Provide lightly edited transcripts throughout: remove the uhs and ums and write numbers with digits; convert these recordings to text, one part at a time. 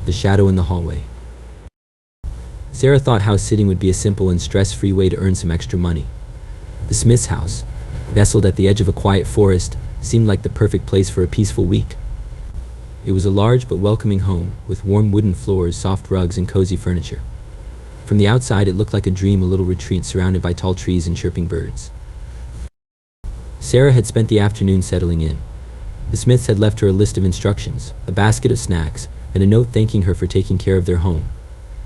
The Shadow in the Hallway. Sarah thought house sitting would be a simple and stress-free way to earn some extra money. The Smiths' house, nestled at the edge of a quiet forest, seemed like the perfect place for a peaceful week. It was a large but welcoming home, with warm wooden floors, soft rugs, and cozy furniture. From the outside, it looked like a dream, a little retreat surrounded by tall trees and chirping birds. Sarah had spent the afternoon settling in. The Smiths had left her a list of instructions, a basket of snacks, and a note thanking her for taking care of their home.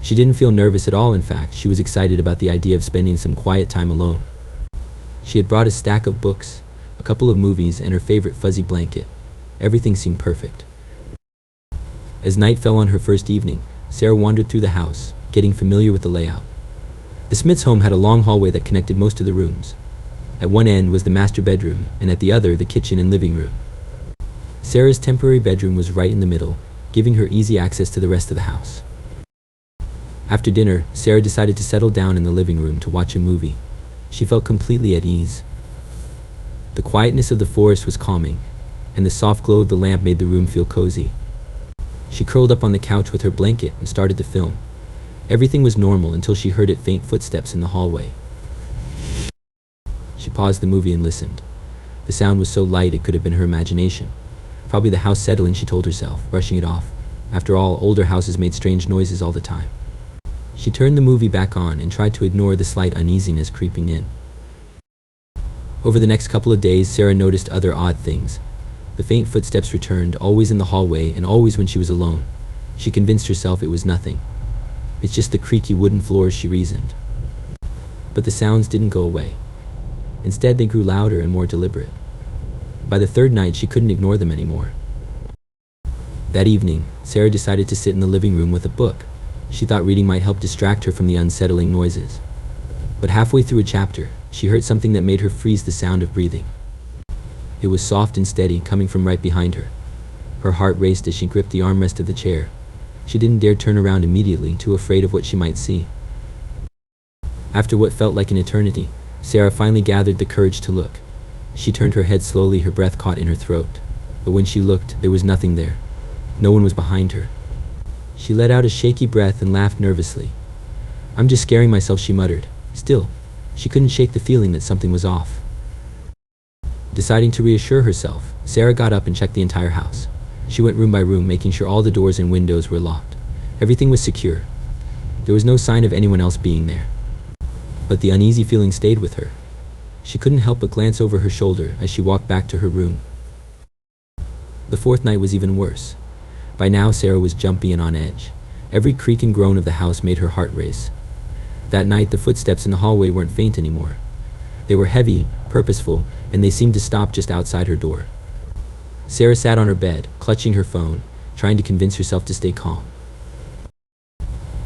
She didn't feel nervous at all. In fact, she was excited about the idea of spending some quiet time alone. She had brought a stack of books, a couple of movies, and her favorite fuzzy blanket. Everything seemed perfect. As night fell on her first evening, Sarah wandered through the house, getting familiar with the layout. The Smiths' home had a long hallway that connected most of the rooms. At one end was the master bedroom, and at the other, the kitchen and living room. Sarah's temporary bedroom was right in the middle, giving her easy access to the rest of the house. After dinner, Sarah decided to settle down in the living room to watch a movie. She felt completely at ease. The quietness of the forest was calming, and the soft glow of the lamp made the room feel cozy. She curled up on the couch with her blanket and started to film. Everything was normal until she heard faint footsteps in the hallway. She paused the movie and listened. The sound was so light it could have been her imagination. Probably the house settling, she told herself, brushing it off. After all, older houses made strange noises all the time. She turned the movie back on and tried to ignore the slight uneasiness creeping in. Over the next couple of days, Sarah noticed other odd things. The faint footsteps returned, always in the hallway and always when she was alone. She convinced herself it was nothing. It's just the creaky wooden floors, she reasoned. But the sounds didn't go away. Instead, they grew louder and more deliberate. By the third night, she couldn't ignore them anymore. That evening, Sarah decided to sit in the living room with a book. She thought reading might help distract her from the unsettling noises. But halfway through a chapter, she heard something that made her freeze, the sound of breathing. It was soft and steady, coming from right behind her. Her heart raced as she gripped the armrest of the chair. She didn't dare turn around immediately, too afraid of what she might see. After what felt like an eternity, Sarah finally gathered the courage to look. She turned her head slowly, her breath caught in her throat. But when she looked, there was nothing there. No one was behind her. She let out a shaky breath and laughed nervously. "I'm just scaring myself," she muttered. Still, she couldn't shake the feeling that something was off. Deciding to reassure herself, Sarah got up and checked the entire house. She went room by room, making sure all the doors and windows were locked. Everything was secure. There was no sign of anyone else being there. But the uneasy feeling stayed with her. She couldn't help but glance over her shoulder as she walked back to her room. The fourth night was even worse. By now, Sarah was jumpy and on edge. Every creak and groan of the house made her heart race. That night, the footsteps in the hallway weren't faint anymore. They were heavy, purposeful, and they seemed to stop just outside her door. Sarah sat on her bed, clutching her phone, trying to convince herself to stay calm.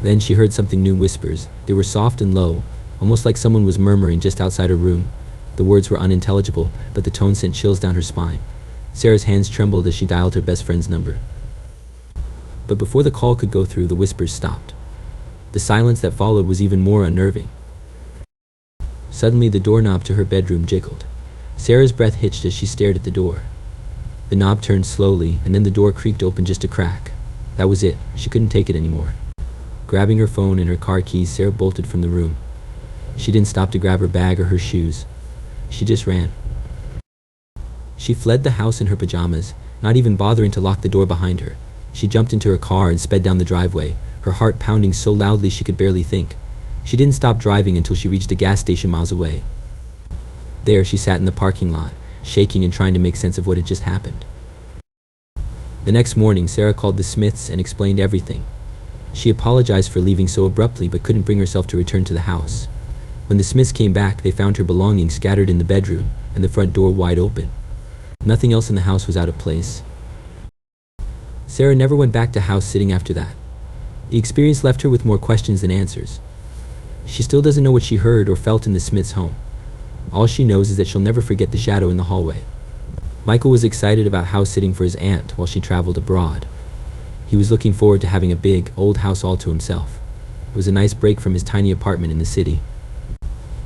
Then she heard something new, whispers. They were soft and low, almost like someone was murmuring just outside her room. The words were unintelligible, but the tone sent chills down her spine. Sarah's hands trembled as she dialed her best friend's number. But before the call could go through, the whispers stopped. The silence that followed was even more unnerving. Suddenly, the doorknob to her bedroom jiggled. Sarah's breath hitched as she stared at the door. The knob turned slowly, and then the door creaked open just a crack. That was it. She couldn't take it anymore. Grabbing her phone and her car keys, Sarah bolted from the room. She didn't stop to grab her bag or her shoes. She just ran. She fled the house in her pajamas, not even bothering to lock the door behind her. She jumped into her car and sped down the driveway, her heart pounding so loudly she could barely think. She didn't stop driving until she reached a gas station miles away. There, she sat in the parking lot, shaking and trying to make sense of what had just happened. The next morning, Sarah called the Smiths and explained everything. She apologized for leaving so abruptly, but couldn't bring herself to return to the house. When the Smiths came back, they found her belongings scattered in the bedroom and the front door wide open. Nothing else in the house was out of place. Sarah never went back to house sitting after that. The experience left her with more questions than answers. She still doesn't know what she heard or felt in the Smiths' home. All she knows is that she'll never forget the shadow in the hallway. Michael was excited about house sitting for his aunt while she traveled abroad. He was looking forward to having a big, old house all to himself. It was a nice break from his tiny apartment in the city.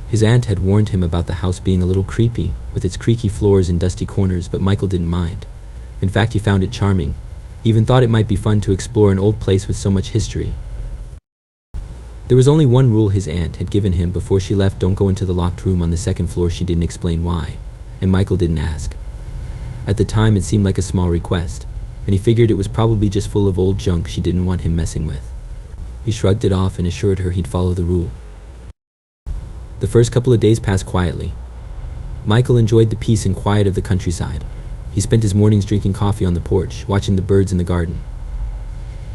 His aunt had warned him about the house being a little creepy, with its creaky floors and dusty corners, but Michael didn't mind. In fact, he found it charming. He even thought it might be fun to explore an old place with so much history. There was only one rule his aunt had given him before she left: don't go into the locked room on the second floor. She didn't explain why, and Michael didn't ask. At the time, it seemed like a small request, and he figured it was probably just full of old junk she didn't want him messing with. He shrugged it off and assured her he'd follow the rule. The first couple of days passed quietly. Michael enjoyed the peace and quiet of the countryside. He spent his mornings drinking coffee on the porch, watching the birds in the garden.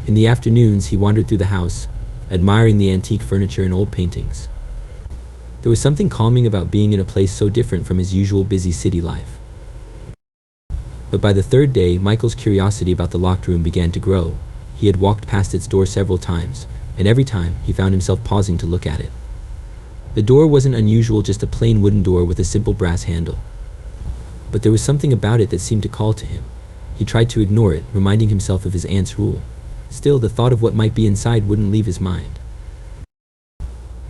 In the afternoons, he wandered through the house, admiring the antique furniture and old paintings. There was something calming about being in a place so different from his usual busy city life. But by the third day, Michael's curiosity about the locked room began to grow. He had walked past its door several times, and every time he found himself pausing to look at it. The door wasn't unusual, just a plain wooden door with a simple brass handle. But there was something about it that seemed to call to him. He tried to ignore it, reminding himself of his aunt's rule. Still, the thought of what might be inside wouldn't leave his mind.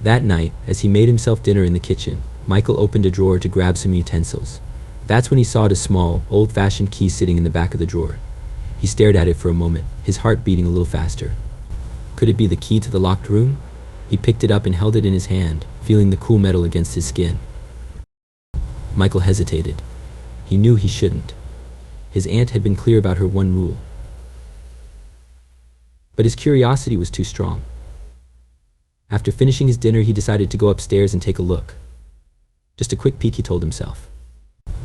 That night, as he made himself dinner in the kitchen, Michael opened a drawer to grab some utensils. That's when he saw a small, old-fashioned key sitting in the back of the drawer. He stared at it for a moment, his heart beating a little faster. Could it be the key to the locked room? He picked it up and held it in his hand, feeling the cool metal against his skin. Michael hesitated. He knew he shouldn't. His aunt had been clear about her one rule. But his curiosity was too strong. After finishing his dinner, he decided to go upstairs and take a look. Just a quick peek, he told himself.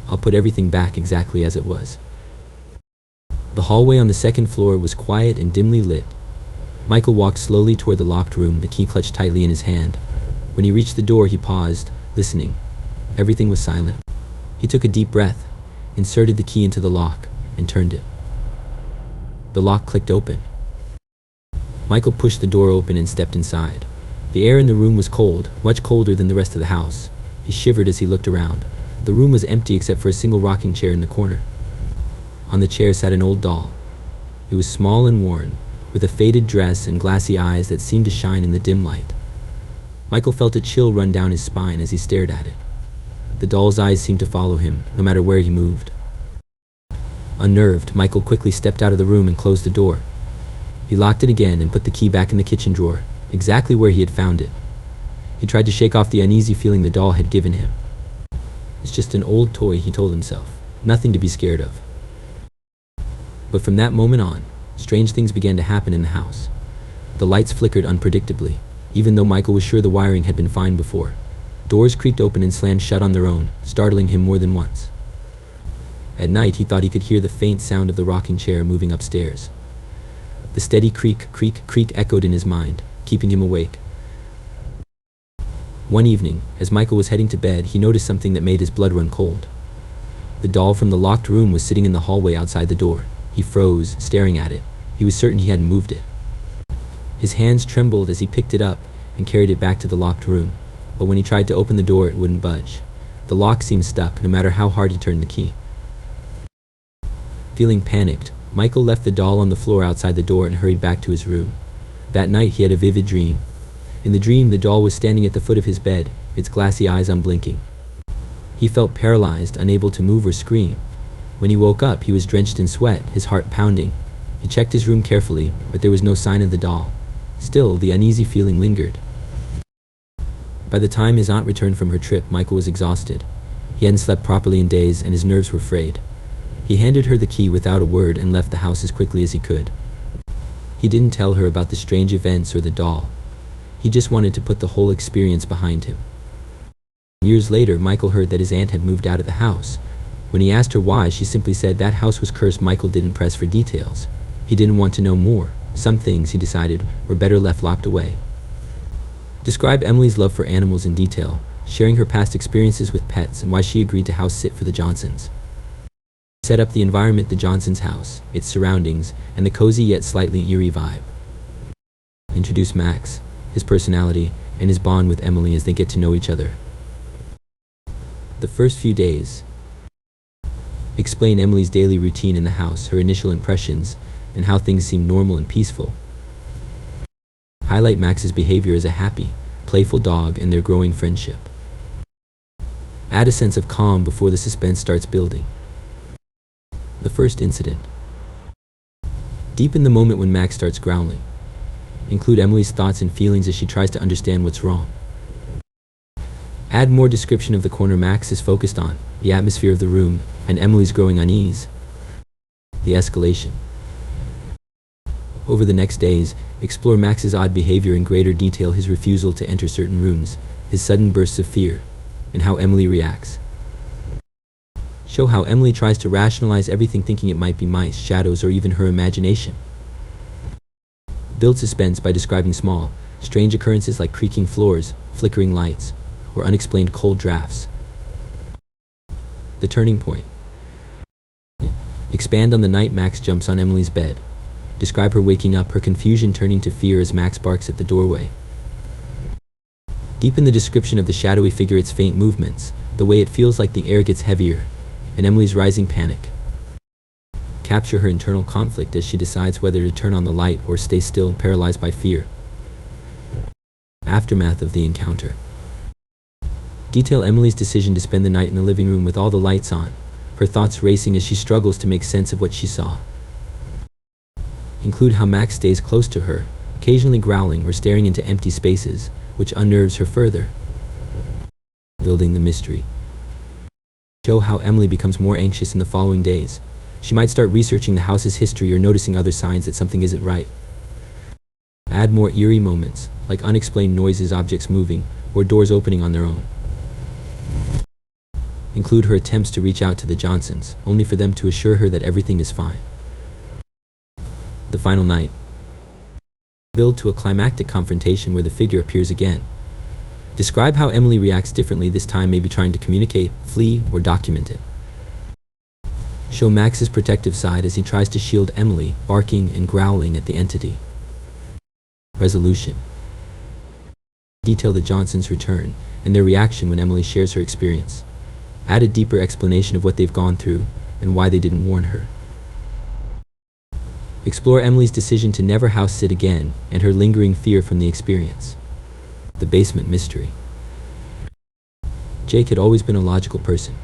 I'll put everything back exactly as it was. The hallway on the second floor was quiet and dimly lit. Michael walked slowly toward the locked room, the key clutched tightly in his hand. When he reached the door, he paused, listening. Everything was silent. He took a deep breath, inserted the key into the lock, and turned it. The lock clicked open. Michael pushed the door open and stepped inside. The air in the room was cold, much colder than the rest of the house. He shivered as he looked around. The room was empty except for a single rocking chair in the corner. On the chair sat an old doll. It was small and worn, with a faded dress and glassy eyes that seemed to shine in the dim light. Michael felt a chill run down his spine as he stared at it. The doll's eyes seemed to follow him, no matter where he moved. Unnerved, Michael quickly stepped out of the room and closed the door. He locked it again and put the key back in the kitchen drawer, exactly where he had found it. He tried to shake off the uneasy feeling the doll had given him. It's just an old toy, he told himself. Nothing to be scared of. But from that moment on, strange things began to happen in the house. The lights flickered unpredictably, even though Michael was sure the wiring had been fine before. Doors creaked open and slammed shut on their own, startling him more than once. At night, he thought he could hear the faint sound of the rocking chair moving upstairs. The steady creak, creak, creak echoed in his mind, keeping him awake. One evening, as Michael was heading to bed, he noticed something that made his blood run cold. The doll from the locked room was sitting in the hallway outside the door. He froze, staring at it. He was certain he hadn't moved it. His hands trembled as he picked it up and carried it back to the locked room, but when he tried to open the door, it wouldn't budge. The lock seemed stuck, no matter how hard he turned the key. Feeling panicked, Michael left the doll on the floor outside the door and hurried back to his room. That night, he had a vivid dream. In the dream, the doll was standing at the foot of his bed, its glassy eyes unblinking. He felt paralyzed, unable to move or scream. When he woke up, he was drenched in sweat, his heart pounding. He checked his room carefully, but there was no sign of the doll. Still, the uneasy feeling lingered. By the time his aunt returned from her trip, Michael was exhausted. He hadn't slept properly in days, and his nerves were frayed. He handed her the key without a word and left the house as quickly as he could. He didn't tell her about the strange events or the doll. He just wanted to put the whole experience behind him. Years later, Michael heard that his aunt had moved out of the house. When he asked her why, she simply said that house was cursed. Michael didn't press for details. He didn't want to know more. Some things, he decided, were better left locked away. Describe Emily's love for animals in detail, sharing her past experiences with pets and why she agreed to house sit for the Johnsons. Set up the environment, the Johnsons' house, its surroundings, and the cozy yet slightly eerie vibe. Introduce Max, his personality, and his bond with Emily as they get to know each other. The first few days. Explain Emily's daily routine in the house, her initial impressions, and how things seem normal and peaceful. Highlight Max's behavior as a happy, playful dog and their growing friendship. Add a sense of calm before the suspense starts building. The first incident. Deep in the moment when Max starts growling. Include Emily's thoughts and feelings as she tries to understand what's wrong. Add more description of the corner Max is focused on, the atmosphere of the room, and Emily's growing unease. The escalation. Over the next days, explore Max's odd behavior in greater detail, his refusal to enter certain rooms, his sudden bursts of fear, and how Emily reacts. Show how Emily tries to rationalize everything, thinking it might be mice, shadows, or even her imagination. Build suspense by describing small, strange occurrences like creaking floors, flickering lights, or unexplained cold drafts. The turning point. Expand on the night Max jumps on Emily's bed. Describe her waking up, her confusion turning to fear as Max barks at the doorway. Deepen the description of the shadowy figure, its faint movements, the way it feels like the air gets heavier, and Emily's rising panic. Capture her internal conflict as she decides whether to turn on the light or stay still, paralyzed by fear. Aftermath of the encounter. Detail Emily's decision to spend the night in the living room with all the lights on, her thoughts racing as she struggles to make sense of what she saw. Include how Max stays close to her, occasionally growling or staring into empty spaces, which unnerves her further. Building the mystery. Show how Emily becomes more anxious in the following days. She might start researching the house's history or noticing other signs that something isn't right. Add more eerie moments, like unexplained noises, objects moving, or doors opening on their own. Include her attempts to reach out to the Johnsons, only for them to assure her that everything is fine. The final night. Build to a climactic confrontation where the figure appears again. Describe how Emily reacts differently this time, maybe trying to communicate, flee, or document it. Show Max's protective side as he tries to shield Emily, barking and growling at the entity. Resolution. Detail the Johnsons' return and their reaction when Emily shares her experience. Add a deeper explanation of what they've gone through and why they didn't warn her. Explore Emily's decision to never house sit again and her lingering fear from the experience. The basement mystery. Jake had always been a logical person.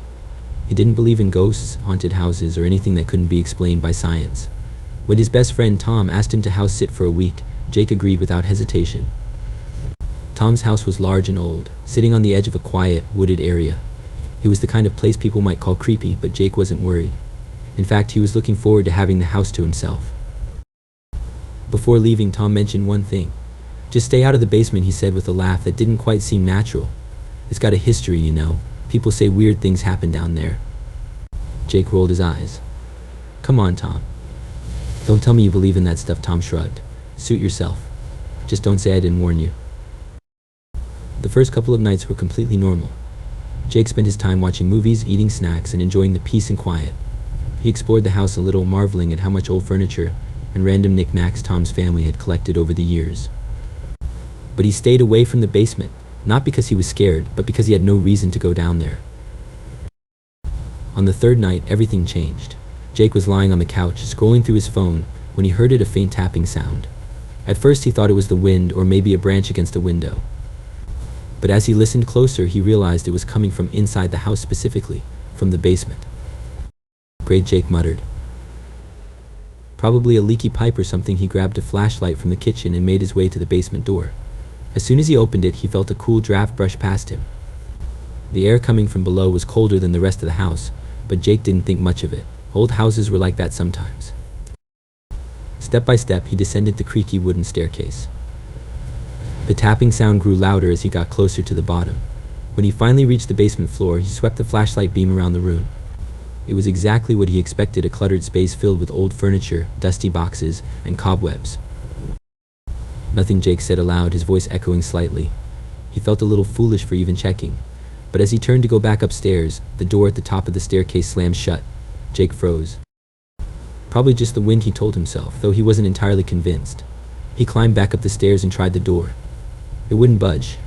He didn't believe in ghosts, haunted houses, or anything that couldn't be explained by science. When his best friend Tom asked him to house sit for a week, Jake agreed without hesitation. Tom's house was large and old, sitting on the edge of a quiet, wooded area. It was the kind of place people might call creepy, but Jake wasn't worried. In fact, he was looking forward to having the house to himself. Before leaving, Tom mentioned one thing. "Just stay out of the basement," he said with a laugh that didn't quite seem natural. "It's got a history, you know. People say weird things happen down there." Jake rolled his eyes. "Come on, Tom. Don't tell me you believe in that stuff," Tom shrugged. "Suit yourself. Just don't say I didn't warn you." The first couple of nights were completely normal. Jake spent his time watching movies, eating snacks, and enjoying the peace and quiet. He explored the house a little, marveling at how much old furniture and random knickknacks Tom's family had collected over the years. But he stayed away from the basement, not because he was scared, but because he had no reason to go down there. On the third night, everything changed. Jake was lying on the couch, scrolling through his phone, when he heard a faint tapping sound. At first he thought it was the wind or maybe a branch against a window. But as he listened closer, he realized it was coming from inside the house, specifically from the basement. "Great," Jake muttered. Probably a leaky pipe or something. He grabbed a flashlight from the kitchen and made his way to the basement door. As soon as he opened it, he felt a cool draft brush past him. The air coming from below was colder than the rest of the house, but Jake didn't think much of it. Old houses were like that sometimes. Step by step, he descended the creaky wooden staircase. The tapping sound grew louder as he got closer to the bottom. When he finally reached the basement floor, he swept the flashlight beam around the room. It was exactly what he expected, a cluttered space filled with old furniture, dusty boxes, and cobwebs. "Nothing," Jake said aloud, his voice echoing slightly. He felt a little foolish for even checking. But as he turned to go back upstairs, the door at the top of the staircase slammed shut. Jake froze. Probably just the wind, he told himself, though he wasn't entirely convinced. He climbed back up the stairs and tried the door. It wouldn't budge.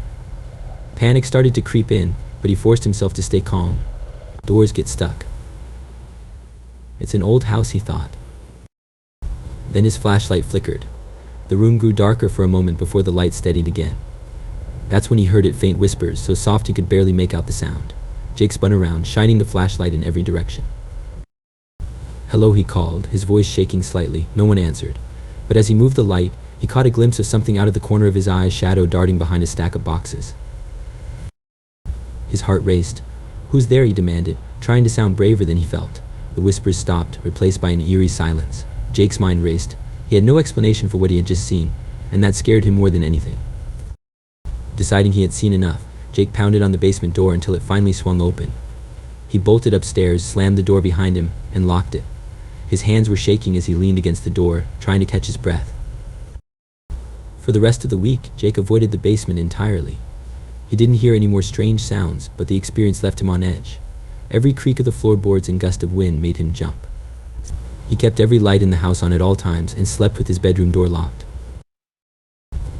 Panic started to creep in, but he forced himself to stay calm. Doors get stuck. It's an old house, he thought. Then his flashlight flickered. The room grew darker for a moment before the light steadied again. That's when he heard it, faint whispers, so soft he could barely make out the sound. Jake spun around, shining the flashlight in every direction. "Hello," he called, his voice shaking slightly. No one answered. But as he moved the light, he caught a glimpse of something out of the corner of his eye, shadow darting behind a stack of boxes. His heart raced. "Who's there?" he demanded, trying to sound braver than he felt. The whispers stopped, replaced by an eerie silence. Jake's mind raced. He had no explanation for what he had just seen, and that scared him more than anything. Deciding he had seen enough, Jake pounded on the basement door until it finally swung open. He bolted upstairs, slammed the door behind him, and locked it. His hands were shaking as he leaned against the door, trying to catch his breath. For the rest of the week, Jake avoided the basement entirely. He didn't hear any more strange sounds, but the experience left him on edge. Every creak of the floorboards and gust of wind made him jump. He kept every light in the house on at all times and slept with his bedroom door locked.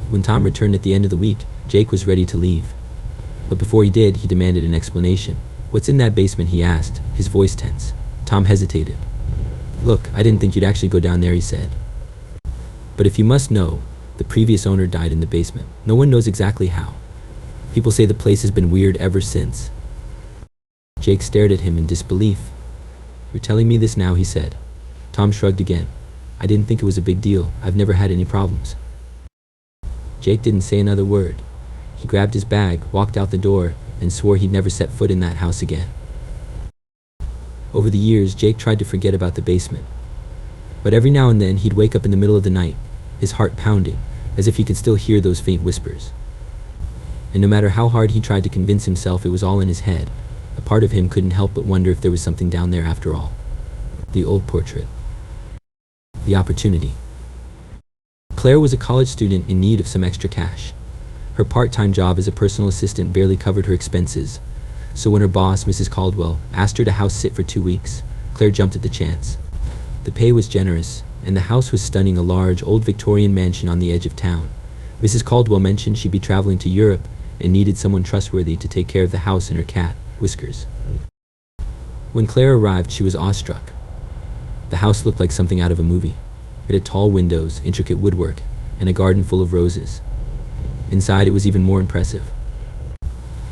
When Tom returned at the end of the week, Jake was ready to leave. But before he did, he demanded an explanation. "What's in that basement?" he asked, his voice tense. Tom hesitated. "Look, I didn't think you'd actually go down there," he said. "But if you must know, the previous owner died in the basement. No one knows exactly how. People say the place has been weird ever since." Jake stared at him in disbelief. "You're telling me this now?" he said. Tom shrugged again. "I didn't think it was a big deal. I've never had any problems." Jake didn't say another word. He grabbed his bag, walked out the door, and swore he'd never set foot in that house again. Over the years, Jake tried to forget about the basement. But every now and then, he'd wake up in the middle of the night, his heart pounding, as if he could still hear those faint whispers. And no matter how hard he tried to convince himself it was all in his head, a part of him couldn't help but wonder if there was something down there after all. The old portrait. The opportunity. Claire was a college student in need of some extra cash. Her part-time job as a personal assistant barely covered her expenses, so when her boss, Mrs. Caldwell, asked her to house sit for 2 weeks, Claire jumped at the chance. The pay was generous, and the house was stunning, a large, old Victorian mansion on the edge of town. Mrs. Caldwell mentioned she'd be traveling to Europe and needed someone trustworthy to take care of the house and her cat, Whiskers. When Claire arrived, she was awestruck. The house looked like something out of a movie. It had tall windows, intricate woodwork, and a garden full of roses. Inside, it was even more impressive.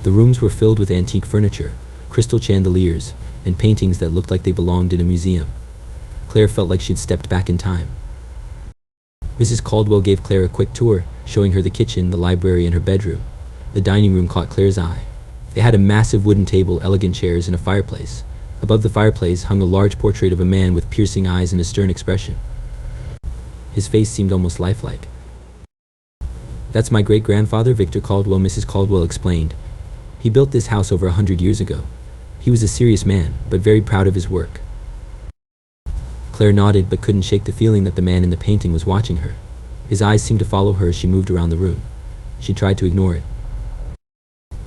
The rooms were filled with antique furniture, crystal chandeliers, and paintings that looked like they belonged in a museum. Claire felt like she'd stepped back in time. Mrs. Caldwell gave Claire a quick tour, showing her the kitchen, the library, and her bedroom. The dining room caught Claire's eye. It had a massive wooden table, elegant chairs, and a fireplace. Above the fireplace hung a large portrait of a man with piercing eyes and a stern expression. His face seemed almost lifelike. "That's my great-grandfather, Victor Caldwell," Mrs. Caldwell explained. "He built this house over 100 years ago. He was a serious man, but very proud of his work." Claire nodded, but couldn't shake the feeling that the man in the painting was watching her. His eyes seemed to follow her as she moved around the room. She tried to ignore it.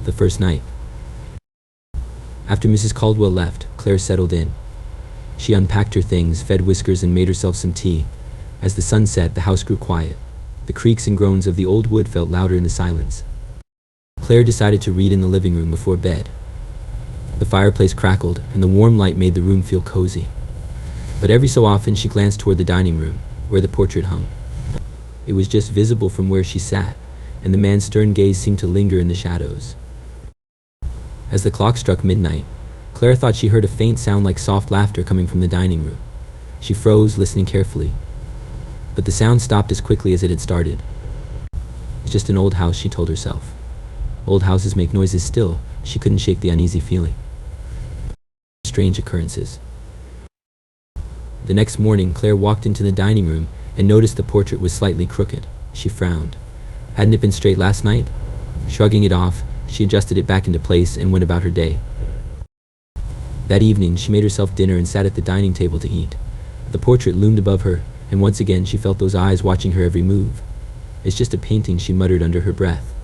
The first night. After Mrs. Caldwell left, Claire settled in. She unpacked her things, fed Whiskers, and made herself some tea. As the sun set, the house grew quiet. The creaks and groans of the old wood felt louder in the silence. Claire decided to read in the living room before bed. The fireplace crackled, and the warm light made the room feel cozy. But every so often she glanced toward the dining room, where the portrait hung. It was just visible from where she sat, and the man's stern gaze seemed to linger in the shadows. As the clock struck midnight, Claire thought she heard a faint sound like soft laughter coming from the dining room. She froze, listening carefully. But the sound stopped as quickly as it had started. "It's just an old house," she told herself. Old houses make noises still. She couldn't shake the uneasy feeling. Strange occurrences. The next morning, Claire walked into the dining room and noticed the portrait was slightly crooked. She frowned. Hadn't it been straight last night? Shrugging it off, she adjusted it back into place and went about her day. That evening, she made herself dinner and sat at the dining table to eat. The portrait loomed above her, and once again she felt those eyes watching her every move. "It's just a painting," she muttered under her breath.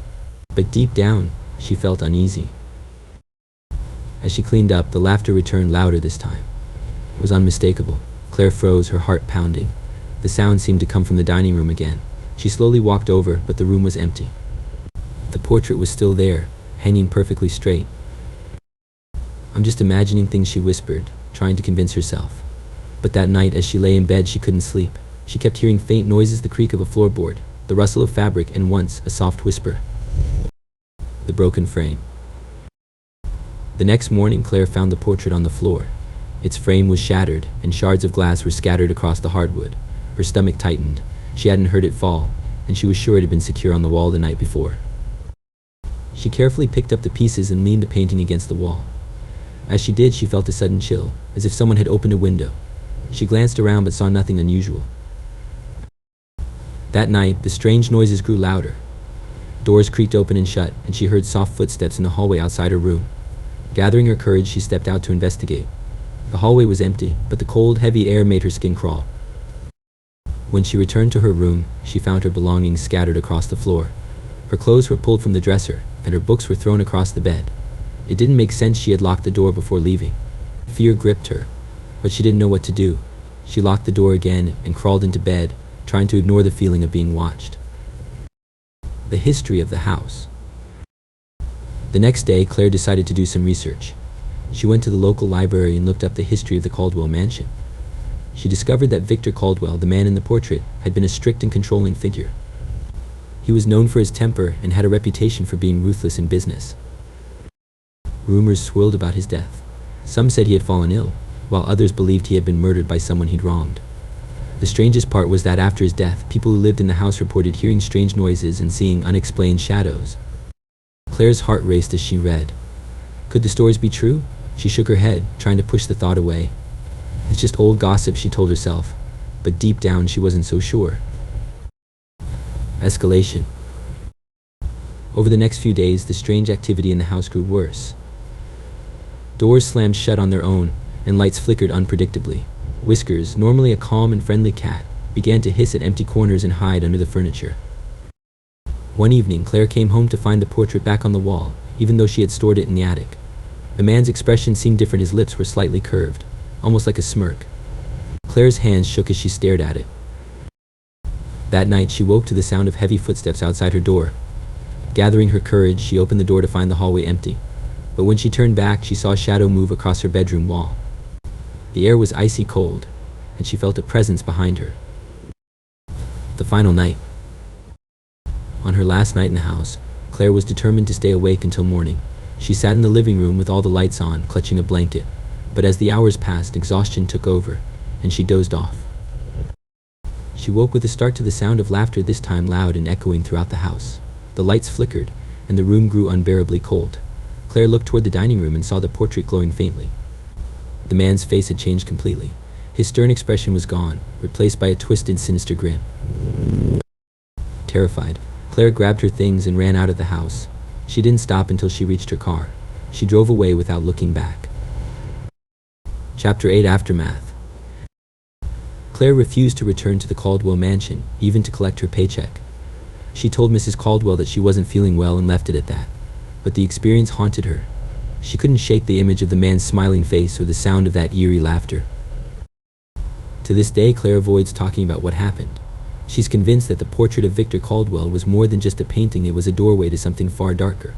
But deep down, she felt uneasy. As she cleaned up, the laughter returned louder this time. It was unmistakable. Claire froze, her heart pounding. The sound seemed to come from the dining room again. She slowly walked over, but the room was empty. The portrait was still there, hanging perfectly straight. "I'm just imagining things," she whispered, trying to convince herself. But that night, as she lay in bed, she couldn't sleep. She kept hearing faint noises, the creak of a floorboard, the rustle of fabric, and once, a soft whisper. The broken frame. The next morning, Claire found the portrait on the floor. Its frame was shattered, and shards of glass were scattered across the hardwood. Her stomach tightened. She hadn't heard it fall, and she was sure it had been secure on the wall the night before. She carefully picked up the pieces and leaned the painting against the wall. As she did, she felt a sudden chill, as if someone had opened a window. She glanced around but saw nothing unusual. That night, the strange noises grew louder. Doors creaked open and shut, and she heard soft footsteps in the hallway outside her room. Gathering her courage, she stepped out to investigate. The hallway was empty, but the cold, heavy air made her skin crawl. When she returned to her room, she found her belongings scattered across the floor. Her clothes were pulled from the dresser, and her books were thrown across the bed. It didn't make sense she had locked the door before leaving. Fear gripped her, but she didn't know what to do. She locked the door again and crawled into bed, trying to ignore the feeling of being watched. The history of the house. The next day, Claire decided to do some research. She went to the local library and looked up the history of the Caldwell mansion. She discovered that Victor Caldwell, the man in the portrait, had been a strict and controlling figure. He was known for his temper and had a reputation for being ruthless in business. Rumors swirled about his death. Some said he had fallen ill, while others believed he had been murdered by someone he'd wronged. The strangest part was that after his death, people who lived in the house reported hearing strange noises and seeing unexplained shadows. Claire's heart raced as she read. Could the stories be true? She shook her head, trying to push the thought away. It's just old gossip, she told herself, but deep down she wasn't so sure. Escalation. Over the next few days, the strange activity in the house grew worse. Doors slammed shut on their own, and lights flickered unpredictably. Whiskers, normally a calm and friendly cat, began to hiss at empty corners and hide under the furniture. One evening, Claire came home to find the portrait back on the wall, even though she had stored it in the attic. The man's expression seemed different. His lips were slightly curved, almost like a smirk. Claire's hands shook as she stared at it. That night, she woke to the sound of heavy footsteps outside her door. Gathering her courage, she opened the door to find the hallway empty. But when she turned back, she saw a shadow move across her bedroom wall. The air was icy cold, and she felt a presence behind her. The final night. On her last night in the house, Claire was determined to stay awake until morning. She sat in the living room with all the lights on, clutching a blanket. But as the hours passed, exhaustion took over, and she dozed off. She woke with a start to the sound of laughter, this time loud and echoing throughout the house. The lights flickered, and the room grew unbearably cold. Claire looked toward the dining room and saw the portrait glowing faintly. The man's face had changed completely. His stern expression was gone, replaced by a twisted, sinister grin. Terrified, Claire grabbed her things and ran out of the house. She didn't stop until she reached her car. She drove away without looking back. Chapter 8: Aftermath. Claire refused to return to the Caldwell mansion, even to collect her paycheck. She told Mrs. Caldwell that she wasn't feeling well and left it at that. But the experience haunted her. She couldn't shake the image of the man's smiling face or the sound of that eerie laughter. To this day, Claire avoids talking about what happened. She's convinced that the portrait of Victor Caldwell was more than just a painting. It was a doorway to something far darker.